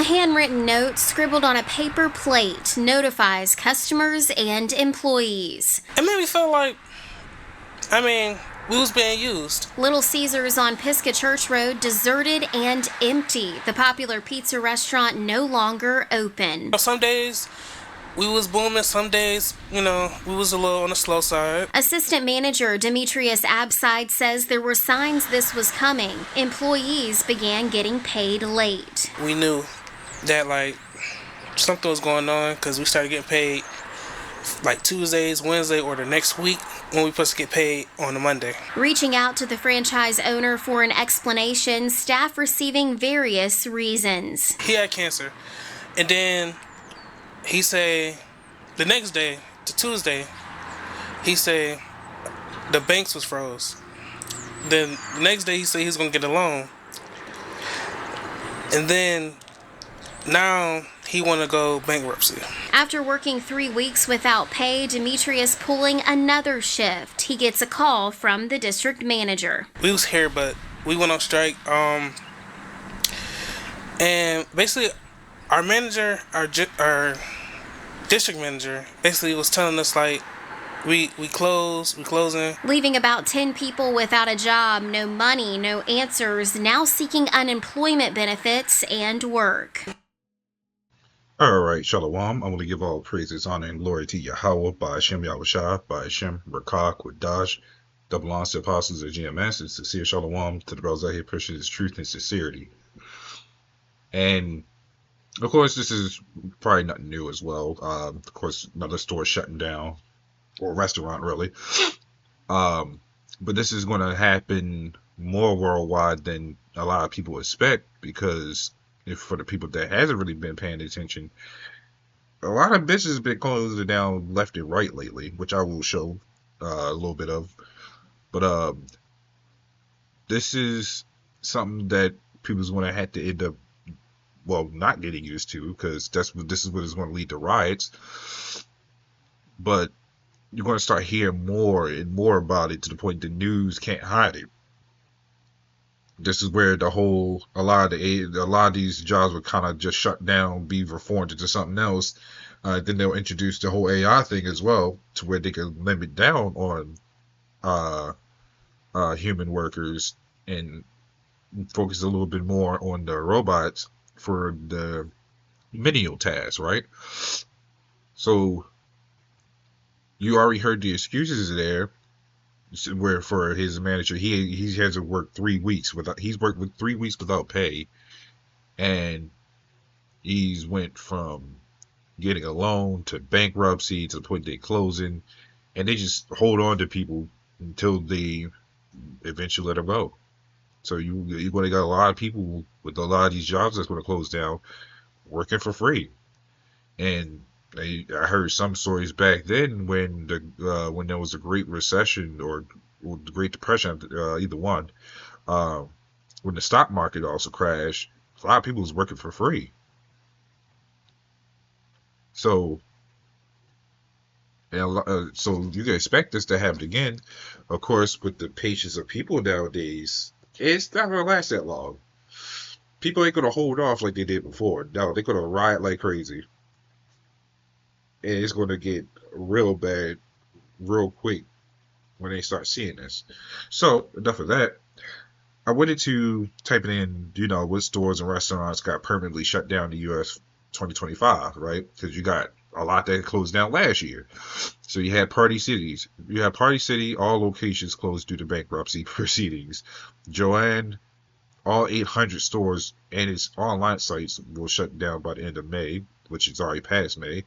A handwritten note scribbled on a paper plate notifies customers and employees. It made me feel like, we was being used. Little Caesars on Pisgah Church Road deserted and empty. The popular pizza restaurant no longer open. Some days we was booming, some days, we was a little on the slow side. Assistant manager Demetrius Abside says there were signs this was coming. Employees began getting paid late. We knew that something was going on because we started getting paid Tuesdays, Wednesday, or the next week when we supposed to get paid on a Monday. Reaching out to the franchise owner for an explanation, staff receiving various reasons. He had cancer, and then he say the next day, to Tuesday, he say the banks was froze. Then the next day he said he's gonna get a loan, and then now he want to go bankruptcy. After working 3 weeks without pay, Demetrius pulling another shift. He gets a call from the district manager. We was here, but we went on strike. And basically, our manager, our district manager, basically was telling us we closing. Leaving about 10 people without a job, no money, no answers, now seeking unemployment benefits and work. Alright, Shalom. I'm going to give all praises, honor, and glory to Yahawah, by Hashem Yahawashi, by Hashem Rakah, Quadash, double honors to apostles of GMS, and sincere Shalom to the brothers out here pushing his truth and sincerity. And, of course, this is probably nothing new as well. Of course, another store shutting down, or restaurant, really. But this is going to happen more worldwide than a lot of people expect, because for the people that hasn't really been paying attention, a lot of businesses have been closing down left and right lately, which I will show a little bit of. But this is something that people's going to have to end up, not getting used to, because this is what is going to lead to riots. But you're going to start hearing more and more about it, to the point the news can't hide it. This is where a lot of these jobs would kind of just shut down, be reformed into something else. Then they'll introduce the whole AI thing as well, to where they can limit down on human workers and focus a little bit more on the robots for the menial tasks, right? So you already heard the excuses there. Where for his manager, he has to work 3 weeks he's worked with 3 weeks without pay, and he's went from getting a loan to bankruptcy to the point they're closing, and they just hold on to people until they eventually let them go. So you're going to got a lot of people with a lot of these jobs that's going to close down, working for free. And I heard some stories back then when there was a Great Recession or the Great Depression, either one, when the stock market also crashed, a lot of people was working for free. So so you can expect this to happen again. Of course, with the patience of people nowadays, it's not going to last that long. People ain't going to hold off like they did before. No, they're going to riot like crazy. And it's going to get real bad real quick when they start seeing this. So, enough of that. I wanted to type it in, what stores and restaurants got permanently shut down in the U.S. 2025, right? Because you got a lot that closed down last year. So you had Party Cities. You have Party City, all locations closed due to bankruptcy proceedings. Joanne, all 800 stores and its online sites will shut down by the end of May, which is already past May.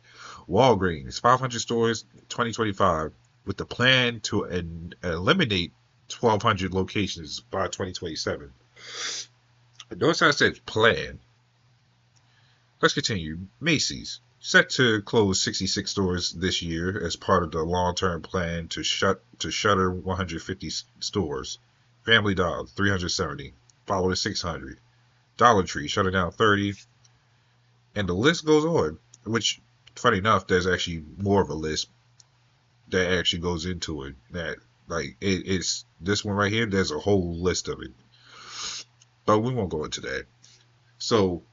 Walgreens, 500 stores, 2025, with the plan to eliminate 1,200 locations by 2027. Notice how I said plan. Let's continue. Macy's, set to close 66 stores this year as part of the long-term plan to shutter 150 stores. Family Dollar, 370, followed at 600. Dollar Tree, shutting down 30. And the list goes on, which, funny enough, there's actually more of a list that actually goes into it. That, it's this one right here, there's a whole list of it. But we won't go into that. So,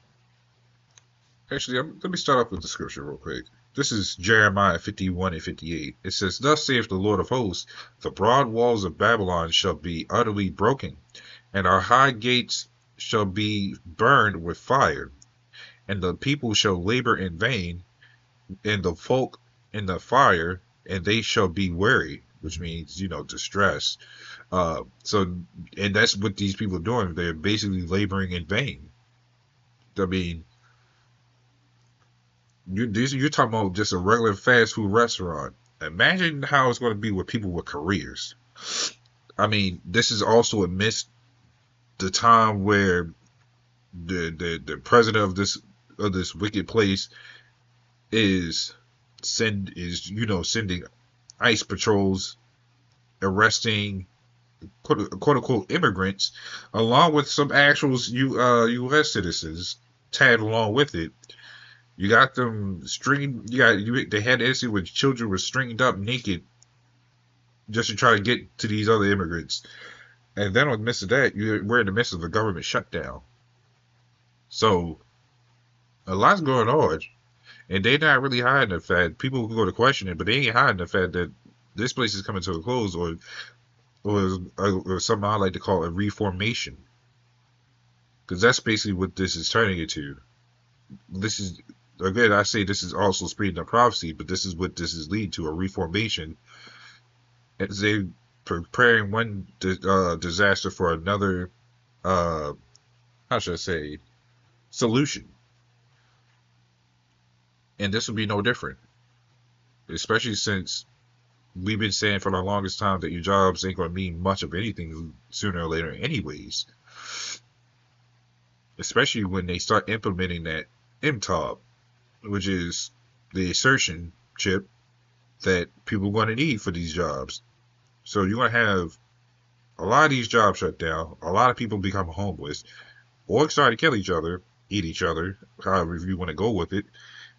Actually, let me start off with the scripture real quick. This is Jeremiah 51 and 58. It says, "Thus saith the Lord of hosts, the broad walls of Babylon shall be utterly broken, and our high gates shall be burned with fire, and the people shall labor in vain, and the folk in the fire, and they shall be weary," which means, distress. And that's what these people are doing. They're basically laboring in vain. I mean, you're talking about just a regular fast food restaurant. Imagine how it's going to be with people with careers. I mean, this is also amidst the time where the president of this wicked place is sending ICE patrols, arresting quote unquote immigrants, along with some actual U.S. citizens tagged along with it. You got them stringed. They had an incident where children were stringed up naked just to try to get to these other immigrants. And then in the midst of that, we're in the midst of a government shutdown. So a lot's going on, and they're not really hiding the fact. People can go to question it, but they ain't hiding the fact that this place is coming to a close, or something I like to call a reformation, because that's basically what this is turning into. This is, again, I say this is also speeding up prophecy, but this is what this is leading to, a reformation. As they preparing one disaster for another, how should I say, solution. And this will be no different, especially since we've been saying for the longest time that your jobs ain't going to mean much of anything sooner or later anyways. Especially when they start implementing that MTOB, which is the assertion chip that people are going to need for these jobs. So you're going to have a lot of these jobs shut down, a lot of people become homeless, or start to kill each other, eat each other, however you want to go with it,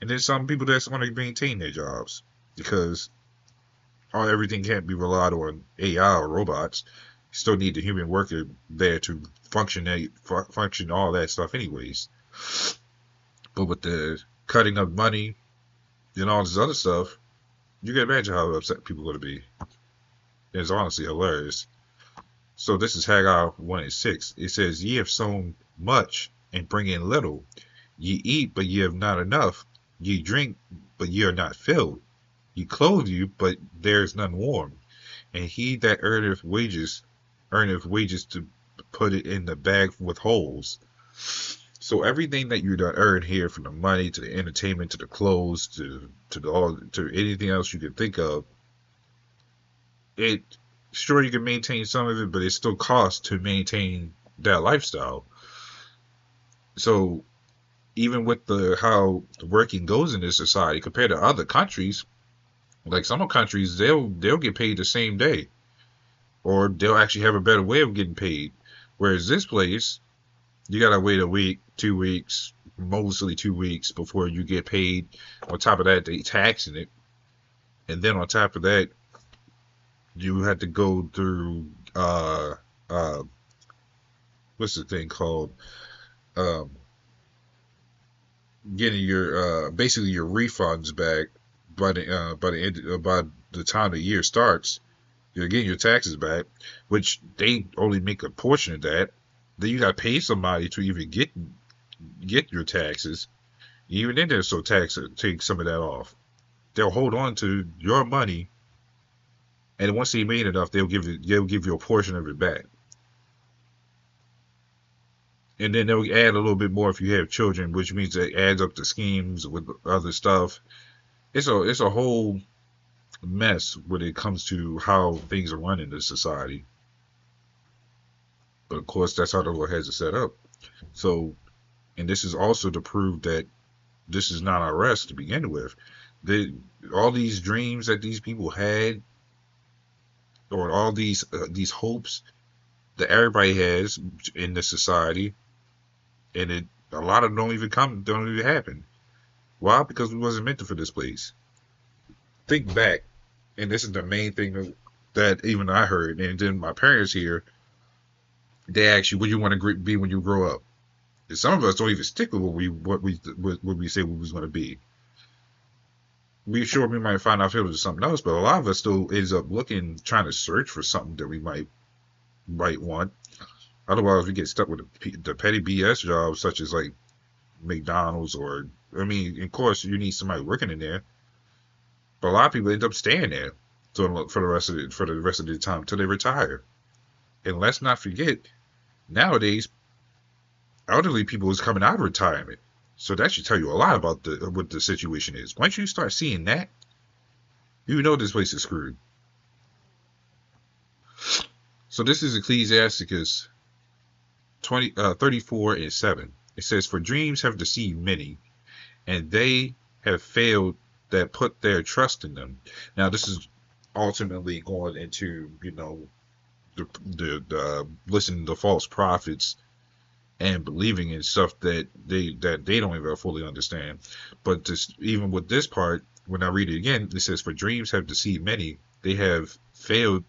and then some people that's going to maintain their jobs, because everything can't be relied on AI or robots. You still need the human worker there to function all that stuff anyways. But with the cutting of money and all this other stuff, you can imagine how upset people are going to be. It's honestly hilarious. So this is Haggai 1 and 6. It says, "Ye have sown much and bring in little. Ye eat, but ye have not enough. Ye drink, but ye are not filled. Ye clothe you, but there is none warm. And he that earneth wages to put it in the bag with holes." So everything that you done earn here, from the money to the entertainment to the clothes to anything else you can think of, sure, you can maintain some of it, but it still costs to maintain that lifestyle. So even with how the working goes in this society compared to other countries, like some countries, they'll get paid the same day, or they'll actually have a better way of getting paid. Whereas this place, you gotta wait a week, 2 weeks, mostly 2 weeks before you get paid. On top of that, they taxing it, and then on top of that, you have to go through what's the thing called, getting your basically your refunds back by the time the year starts. You're getting your taxes back, which they only make a portion of that. Then you got to pay somebody to even get your taxes. Even then, they're so taxed to take some of that off. They'll hold on to your money, and once they made enough, they'll give you a portion of it back. And then they'll add a little bit more if you have children, which means it adds up to schemes with other stuff. It's a whole mess when it comes to how things are run in this society. But of course, that's how the Lord has it set up. So, and this is also to prove that this is not our rest to begin with. All these dreams that these people had, or all these hopes that everybody has in this society, and a lot of them don't even happen. Why? Because we wasn't meant for this place. Think back, and this is the main thing that even I heard, and then my parents here, they ask you, what do you want to be when you grow up? And some of us don't even stick with what we say we was going to be. We sure we might find our feelings or something else, but a lot of us still ends up looking, trying to search for something that we might want. Otherwise, we get stuck with the petty BS jobs such as like McDonald's or I mean, of course, you need somebody working in there, but a lot of people end up staying there for the rest of the time till they retire. And let's not forget, nowadays, elderly people is coming out of retirement, so that should tell you a lot about what the situation is. Once you start seeing that, you know this place is screwed. So this is Ecclesiasticus 34:7. It says, "For dreams have deceived many, and they have failed that put their trust in them." Now this is ultimately going into, the listening to false prophets and believing in stuff that they don't even fully understand. But just even with this part, when I read it again, it says, "For dreams have deceived many, they have failed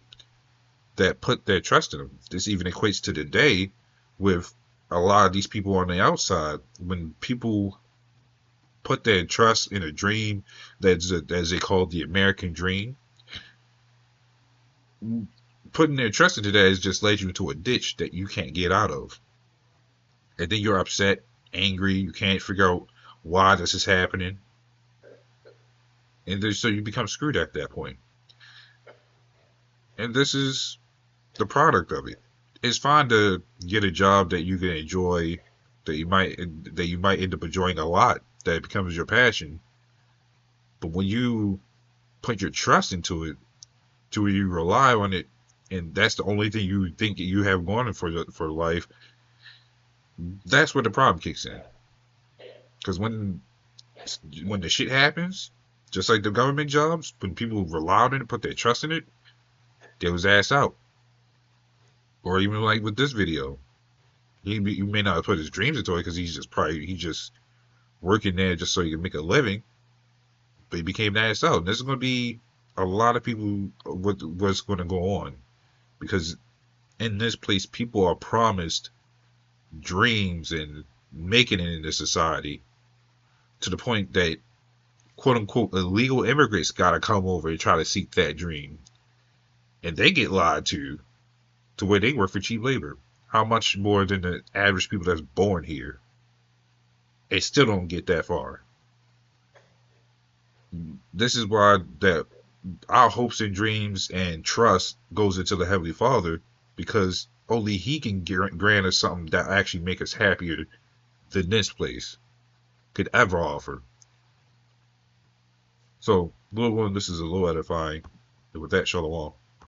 that put their trust in them." This even equates to today with a lot of these people on the outside. When people put their trust in a dream that's as they call the American dream, putting their trust into that has just led you into a ditch that you can't get out of. And then you're upset, angry, you can't figure out why this is happening. And so you become screwed at that point. And this is the product of it. It's fine to get a job that you can enjoy, that you might end up enjoying a lot, that becomes your passion. But when you put your trust into it, to where you rely on it, and that's the only thing you think you have going for life, that's where the problem kicks in. Because when the shit happens, just like the government jobs, when people rely on it and put their trust in it, they was ass out. Or even like with this video, he may not have put his dreams into it because he's just working there just so he can make a living, but he became ass out. And there's going to be a lot of people what's going to go on, because in this place people are promised dreams and making it in this society, to the point that quote unquote illegal immigrants got to come over and try to seek that dream, and they get lied to where they work for cheap labor. How much more than the average people that's born here? They still don't get that far. This is why that our hopes and dreams and trust goes into the Heavenly Father, because only He can grant us something that actually make us happier than this place could ever offer. So, little one, this is a little edifying. And with that, shalom.